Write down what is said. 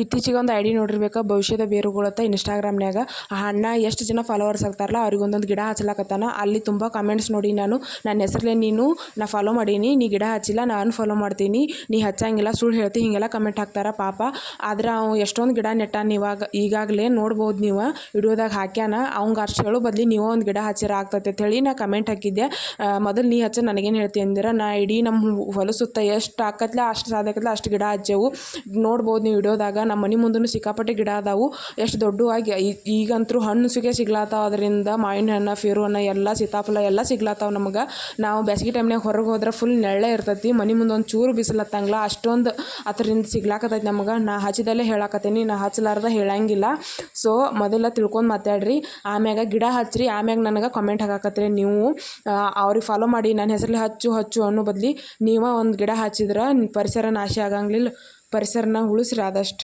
ಇತ್ತೀಚೆಗೆ ಒಂದು ಐಡಿ ನೋಡಿರ್ಬೇಕು, ಭವಿಷ್ಯದ ಬೇರುಗಳತ್ತ ಇನ್ಸ್ಟಾಗ್ರಾಮ್ನ್ಯಾಗ. ಆ ಅಣ್ಣ ಎಷ್ಟು ಜನ ಫಾಲೋವರ್ಸ್ ಆಗ್ತಾರಲ್ಲ ಅವ್ರಿಗೆ ಒಂದೊಂದು ಗಿಡ ಹಚ್ಚಲಾಕತ್ತಾನ. ಅಲ್ಲಿ ತುಂಬ ಕಮೆಂಟ್ಸ್ ನೋಡಿ ನನ್ನ ಹೆಸರಲ್ಲೇ ನಾ ಫಾಲೋ ಮಾಡೀನಿ, ನೀ ಗಿಡ ಹಚ್ಚಿಲ್ಲ, ನಾನು ಫಾಲೋ ಮಾಡ್ತೀನಿ, ನೀ ಹಚ್ಚಂಗಿಲ್ಲ, ಸುಳ್ಳು ಹೇಳ್ತಿ, ಹೀಗೆಲ್ಲ ಕಮೆಂಟ್ ಹಾಕ್ತಾರ ಪಾಪ. ಆದ್ರೆ ಅವ ಎಷ್ಟೊಂದು ಗಿಡ ನೆಟ್ಟಾನ ಈಗಾಗಲೇ ನೋಡ್ಬೋದು ನೀವು ವಿಡಿಯೋದಾಗ ಹಾಕ್ಯಾನ. ಅವಂಗೆ ಅಷ್ಟು ಹೇಳೋ ಬದ್ಲಿ ನೀವು ಒಂದು ಗಿಡ ಹಚ್ಚಿರ ಆಗ್ತೈತೆ ಅಂತ ಹೇಳಿ ನಾ ಕಮೆಂಟ್ ಹಾಕಿದ್ದೆ. ಮೊದಲು ನೀ ಹಚ್ಚ ನನಗೇನು ಹೇಳ್ತಿ ಅಂದಿರ. ನಾ ಇಡೀ ನಮ್ಮ ಹೊಲಸುತ್ತ ಎಷ್ಟು ಹಾಕತ್ಲೆ ಅಷ್ಟು ಸಾಧಕತ್ಲೆ ಅಷ್ಟು ಗಿಡ ಹಚ್ಚೇವು. ನೋಡ್ಬೋದು ನೀವು ವಿಡಿಯೋದಾಗ. ನಮ್ಮ ಮನೆ ಮುಂದೂ ಸಿಕ್ಕಾಪಟ್ಟೆ ಗಿಡ ಅದಾವು, ಎಷ್ಟು ದೊಡ್ಡವಾಗಿ. ಈಗಂತೂ ಹಣ್ಣು ಸಿಗ್ಲಾತಾವ. ಅದರಿಂದ ಮಾವಿನ ಹಣ್ಣು, ಫೇರು ಹಣ್ಣು ಎಲ್ಲ, ಸೀತಾಫಲ ಎಲ್ಲ ಸಿಗ್ಲಾತಾವ ನಮಗೆ. ನಾವು ಬೇಸಿಗೆ ಟೈಮ್ನಾಗ ಹೊರಗೆ ಹೋದ್ರೆ ಫುಲ್ ನೆರಳೇ ಇರ್ತೈತಿ. ಮನೆ ಮುಂದೆ ಒಂದು ಚೂರು ಬಿಸಿಲತ್ತಂಗಿಲ್ಲ, ಅಷ್ಟೊಂದು ಅದರಿಂದ ಸಿಗ್ಲಾಕತ್ತೈತಿ ನಮಗೆ. ನಾ ಹಚ್ಚಿದಲ್ಲೇ ಹೇಳಾಕತ್ತೀನಿ, ನಾ ಹಚ್ಚಲಾರ್ದ ಹೇಳಂಗಿಲ್ಲ. ಸೊ ಮೊದಲ ತಿಳ್ಕೊಂಡು ಮಾತಾಡ್ರಿ, ಆಮ್ಯಾಗ ಗಿಡ ಹಚ್ಚಿರಿ, ಆಮ್ಯಾಗ ನನಗೆ ಕಮೆಂಟ್ ಹಾಕಾಕತ್ರಿ ನೀವು. ಅವ್ರಿಗೆ ಫಾಲೋ ಮಾಡಿ ನನ್ನ ಹೆಸರಲ್ಲಿ ಹಚ್ಚು ಅನ್ನೋ ಬದ್ಲಿ ನೀವೇ ಒಂದು ಗಿಡ ಹಚ್ಚಿದ್ರೆ ಪರಿಸರ ನಾಶ ಆಗಂಗಿಲ್ಲ. ಪರಿಸರನ ಉಳಿಸ್ರಿ ಆದಷ್ಟು.